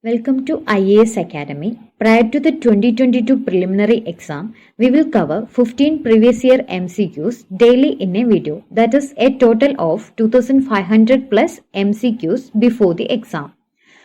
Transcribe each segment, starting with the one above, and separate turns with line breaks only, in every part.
Welcome to IAS Academy. Prior to the 2022 preliminary exam, we will cover 15 previous year MCQs daily in a video. That is a total of 2500 plus MCQs before the exam.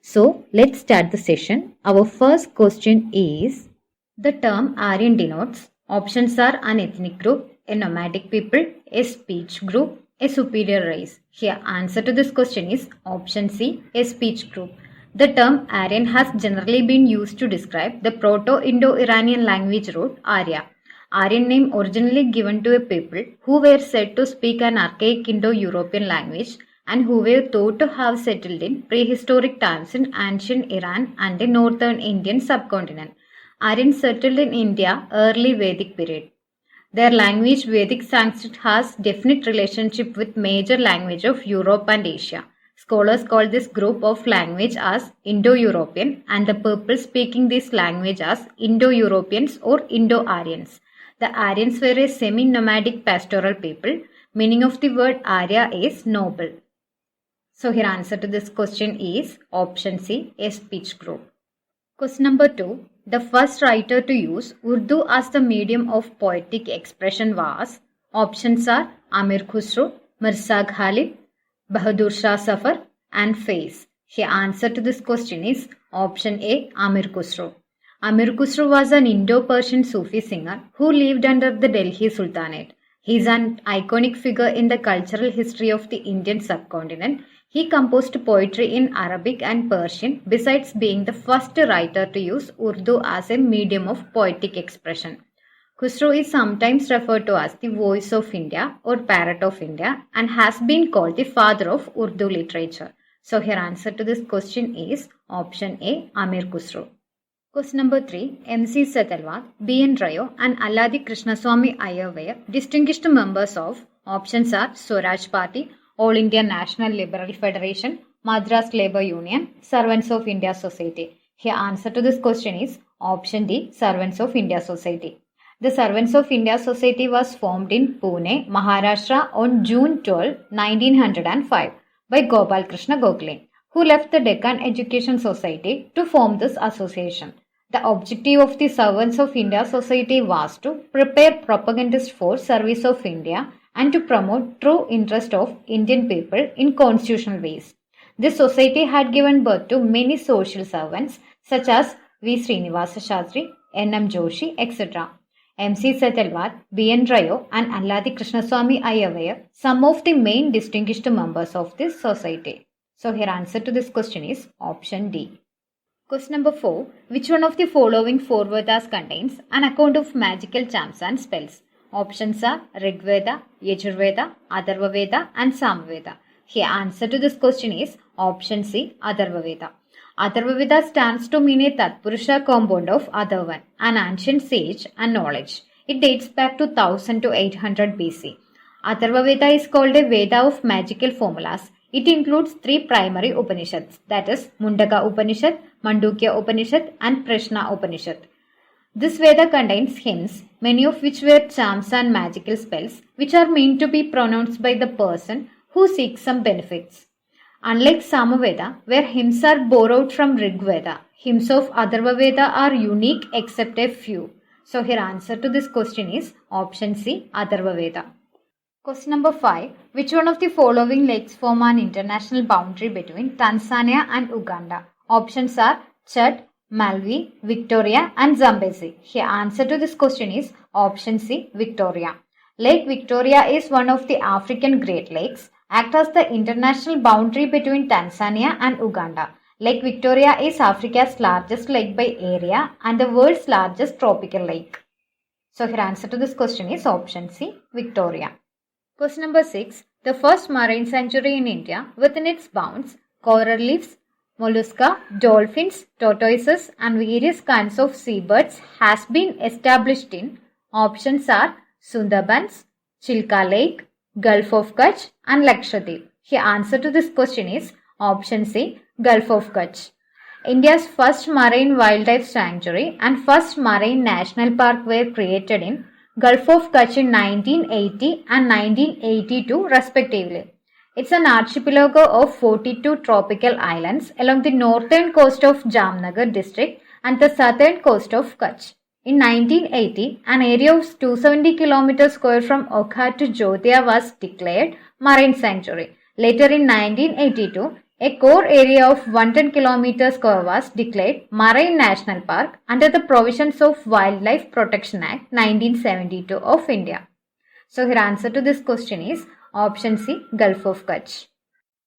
So let's start the session. Our first question is, the term Aryan denotes, options are an ethnic group, a nomadic people, a speech group, a superior race. Here answer to this question is option C, a speech group. The term Aryan has generally been used to describe the Proto-Indo-Iranian language root Arya. Aryan name originally given to a people who were said to speak an archaic Indo-European language and who were thought to have settled in prehistoric times in ancient Iran and the northern Indian subcontinent. Aryans settled in India early Vedic period. Their language Vedic Sanskrit has definite relationship with major language of Europe and Asia. Scholars call this group of language as Indo-European and the people speaking this language as Indo-Europeans or Indo-Aryans. The Aryans were a semi-nomadic pastoral people. Meaning of the word Arya is noble. So here answer to this question is option C, a speech group. Question number 2. The first writer to use Urdu as the medium of poetic expression was, options are Amir Khusro, Mirza Ghalib, Bahadur Shah Zafar and Faiz. Here answer to this question is option A, Amir Khusro. Amir Khusro was an Indo-Persian Sufi singer who lived under the Delhi Sultanate. He is an iconic figure in the cultural history of the Indian subcontinent. He composed poetry in Arabic and Persian besides being the first writer to use Urdu as a medium of poetic expression. Khusro is sometimes referred to as the voice of India or parrot of India and has been called the father of Urdu literature. So here answer to this question is option A, Amir Khusro. Question number 3. MC Setalvad, B.N. Rao and Alladi Krishnaswamy Iyer were distinguished members of, options are Swaraj Party, All India National Liberal Federation, Madras Labour Union, Servants of India Society. Here answer to this question is option D, Servants of India Society. The Servants of India Society was formed in Pune, Maharashtra on June 12, 1905 by Gopal Krishna Gokhale, who left the Deccan Education Society to form this association. The objective of the Servants of India Society was to prepare propagandists for service of India and to promote true interest of Indian people in constitutional ways. This society had given birth to many social servants such as V. Srinivasa Shastri, N.M. Joshi, etc. MC Setalvad, B.N. Rao and Alladi Krishnaswamy Iyer were some of the main distinguished members of this society. So here answer to this question is option D. Question number 4. Which one of the following four Vedas contains an account of magical charms and spells? Options are Rigveda, Yajurveda, Atharva Veda and Samaveda. Here answer to this question is option C, Atharva Veda. Atharva Veda stands to mean a Tatpurusha compound of Atharvan, an ancient sage and knowledge. It dates back to 1000 to 800 BC. Atharva Veda is called a Veda of magical formulas. It includes three primary Upanishads, that is Mundaka Upanishad, Mandukya Upanishad and Prashna Upanishad. This Veda contains hymns, many of which were charms and magical spells, which are meant to be pronounced by the person who seeks some benefits. Unlike Samaveda, where hymns are borrowed from Rigveda, hymns of Atharva Veda are unique except a few. So here answer to this question is option C, Atharva Veda. Question number 5. Which one of the following lakes form an international boundary between Tanzania and Uganda? Options are Chad, Malvi, Victoria and Zambezi. Here answer to this question is option C, Victoria. Lake Victoria is one of the African Great Lakes, act as the international boundary between Tanzania and Uganda. Lake Victoria is Africa's largest lake by area and the world's largest tropical lake. So here answer to this question is option C, Victoria. Question number 6. The first marine sanctuary in India within its bounds, coral reefs, mollusca, dolphins, tortoises and various kinds of seabirds has been established in, options are Sundarbans, Chilka Lake, Gulf of Kutch and Lakshadweep. Here answer to this question is option C, Gulf of Kutch. India's first marine wildlife sanctuary and first marine national park were created in Gulf of Kutch in 1980 and 1982 respectively. It's an archipelago of 42 tropical islands along the northern coast of Jamnagar district and the southern coast of Kutch. In 1980, an area of 270 km square from Okha to Jodhia was declared marine sanctuary. Later in 1982, a core area of 110 km square was declared Marine National Park under the provisions of Wildlife Protection Act 1972 of India. So here answer to this question is option C, Gulf of Kutch.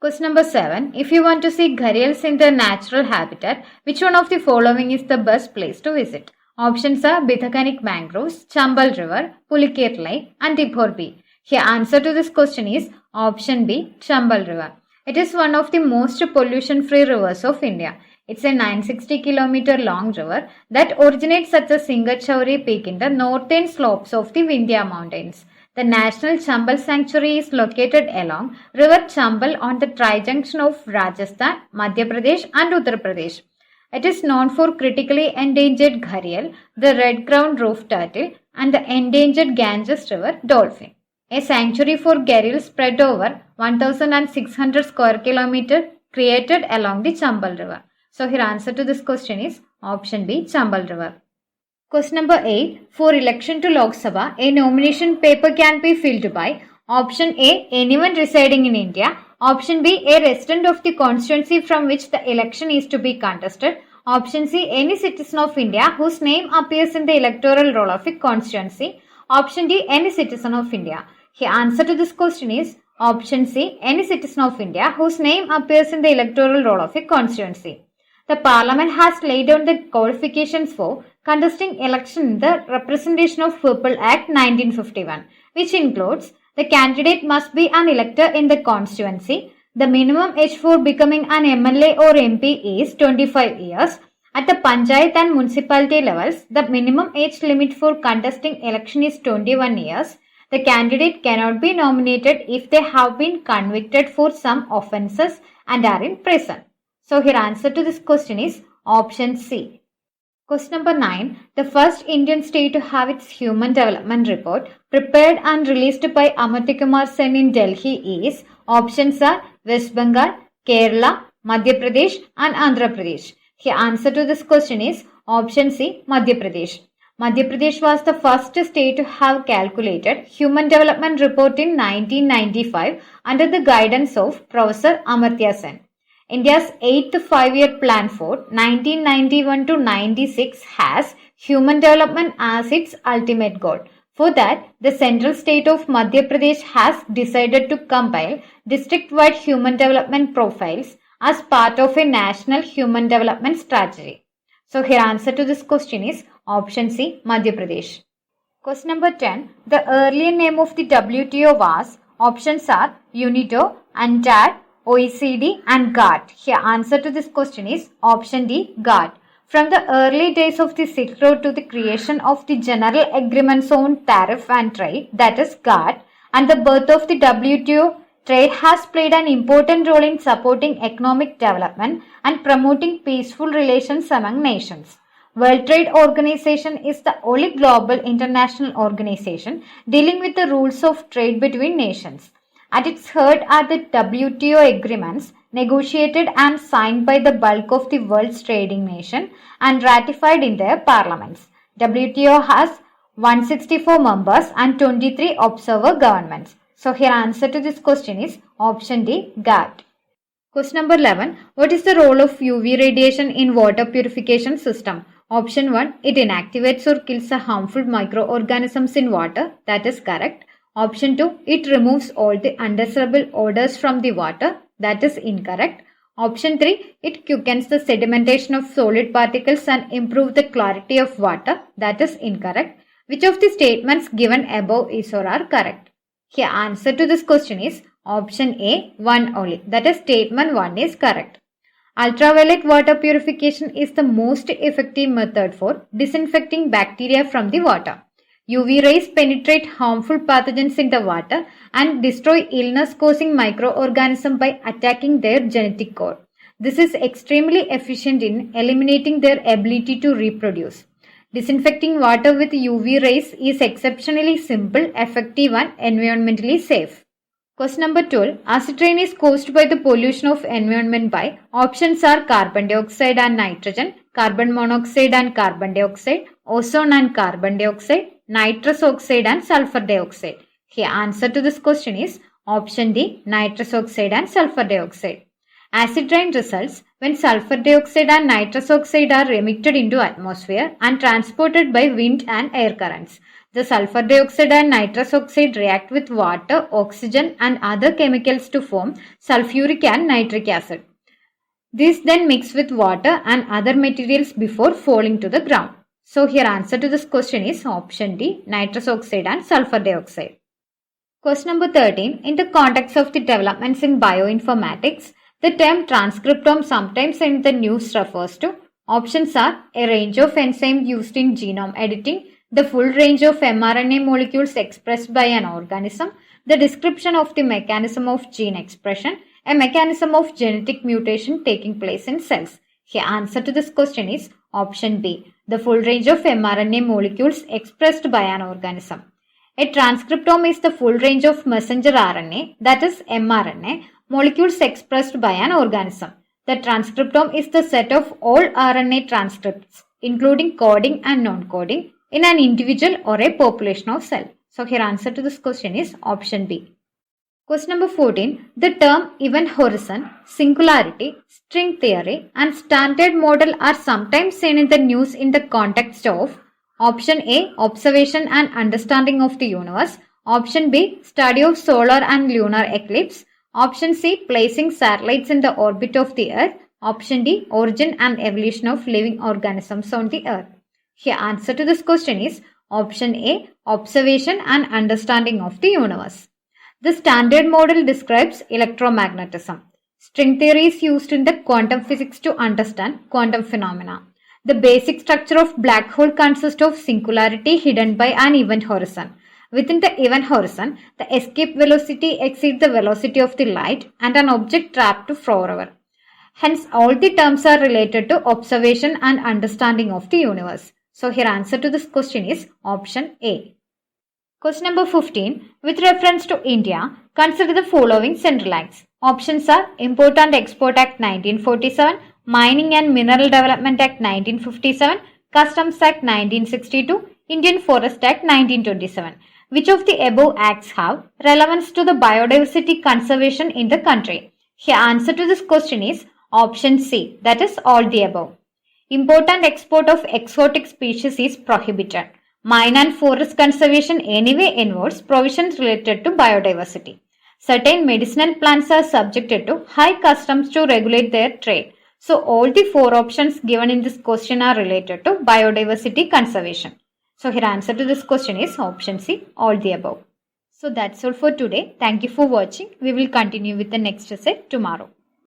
Question number 7. If you want to see gharials in their natural habitat, which one of the following is the best place to visit? Options are Bithakanic mangroves, Chambal River, Pulicate Lake and Diphor B. Here answer to this question is option B, Chambal River. It is one of the most pollution-free rivers of India. It's a 960 km long river that originates at the Singachauri Peak in the northern slopes of the Vindhya Mountains. The National Chambal Sanctuary is located along River Chambal on the tri-junction of Rajasthan, Madhya Pradesh and Uttar Pradesh. It is known for critically endangered gharial, the red-crowned roof turtle and the endangered Ganges River dolphin. A sanctuary for gharials spread over 1,600 square kilometers created along the Chambal River. So here answer to this question is option B, Chambal River. Question number 8. For election to Lok Sabha, a nomination paper can be filled by option A, anyone residing in India, option B, a resident of the constituency from which the election is to be contested, option C, any citizen of India whose name appears in the electoral roll of a constituency, option D, any citizen of India. The answer to this question is option C, any citizen of India whose name appears in the electoral roll of a constituency. The Parliament has laid down the qualifications for contesting election in the Representation of People Act 1951, which includes the candidate must be an elector in the constituency. The minimum age for becoming an MLA or MP is 25 years. At the Panchayat and municipality levels, the minimum age limit for contesting election is 21 years. The candidate cannot be nominated if they have been convicted for some offences and are in prison. So here answer to this question is option C. Question number 9. The first Indian state to have its Human Development Report prepared and released by Amartya Kumar Sen in Delhi is options are West Bengal, Kerala, Madhya Pradesh and Andhra Pradesh. The answer to this question is option C, Madhya Pradesh. Madhya Pradesh was the first state to have calculated Human Development Report in 1995 under the guidance of Professor Amartya Sen. India's 8th five-year plan for 1991 to 96 has human development as its ultimate goal. For that, the central state of Madhya Pradesh has decided to compile district-wide human development profiles as part of a national human development strategy. So here answer to this question is option C, Madhya Pradesh. Question number 10. The earlier name of the WTO was options are UNIDO, UNCTAD, OECD and GATT. Here answer to this question is option D, GATT. From the early days of the Silk Road to the creation of the General Agreements on Tariff and Trade, that is GATT, and the birth of the WTO, trade has played an important role in supporting economic development and promoting peaceful relations among nations. World Trade Organization is the only global international organization dealing with the rules of trade between nations. At its heart are the WTO agreements negotiated and signed by the bulk of the world's trading nation and ratified in their parliaments. WTO has 164 members and 23 observer governments. So here answer to this question is option D, GATT. Question number 11. What is the role of UV radiation in water purification system? Option 1. It inactivates or kills the harmful microorganisms in water. That is correct. Option 2. It removes all the undesirable odors from the water. That is incorrect. Option 3. It quickens the sedimentation of solid particles and improves the clarity of water. That is incorrect. Which of the statements given above is or are correct? Here answer to this question is option A, 1 only. That is statement 1 is correct. Ultraviolet water purification is the most effective method for disinfecting bacteria from the water. UV rays penetrate harmful pathogens in the water and destroy illness-causing microorganisms by attacking their genetic code. This is extremely efficient in eliminating their ability to reproduce. Disinfecting water with UV rays is exceptionally simple, effective and environmentally safe. Question number 12. Acid rain is caused by the pollution of environment by options are carbon dioxide and nitrogen, carbon monoxide and carbon dioxide, ozone and carbon dioxide, nitrous oxide and sulfur dioxide. The answer to this question is option D, nitrous oxide and sulfur dioxide. Acid rain results when sulfur dioxide and nitrous oxide are emitted into atmosphere and transported by wind and air currents. The sulfur dioxide and nitrous oxide react with water, oxygen and other chemicals to form sulfuric and nitric acid. These then mix with water and other materials before falling to the ground. So here answer to this question is option D, nitrous oxide and sulfur dioxide. Question number 13. In the context of the developments in bioinformatics, the term transcriptome sometimes in the news refers to options are a range of enzymes used in genome editing, the full range of mRNA molecules expressed by an organism, the description of the mechanism of gene expression, a mechanism of genetic mutation taking place in cells. The answer to this question is option B, the full range of mRNA molecules expressed by an organism. A transcriptome is the full range of messenger RNA, that is mRNA, molecules expressed by an organism. The transcriptome is the set of all RNA transcripts, including coding and non-coding, in an individual or a population of cell. So here answer to this question is option B. Question number 14. The term event horizon, singularity, string theory and standard model are sometimes seen in the news in the context of option A, observation and understanding of the universe, option B, study of solar and lunar eclipse, option C, placing satellites in the orbit of the earth, option D, origin and evolution of living organisms on the earth. Here answer to this question is option A, observation and understanding of the universe. The standard model describes electromagnetism. String theory is used in the quantum physics to understand quantum phenomena. The basic structure of black hole consists of singularity hidden by an event horizon. Within the event horizon, the escape velocity exceeds the velocity of the light and an object trapped forever. Hence, all the terms are related to observation and understanding of the universe. So here answer to this question is option A. Question number 15. With reference to India, consider the following central acts. Options are Import and Export Act 1947, Mining and Mineral Development Act 1957, Customs Act 1962, Indian Forest Act 1927. Which of the above acts have relevance to the biodiversity conservation in the country? Here answer to this question is option C, that is all the above. Import and export of exotic species is prohibited. Mine and forest conservation anyway involves provisions related to biodiversity. Certain medicinal plants are subjected to high customs to regulate their trade. So all the four options given in this question are related to biodiversity conservation. So here answer to this question is option C, all the above. So that's all for today. Thank you for watching. We will continue with the next essay tomorrow.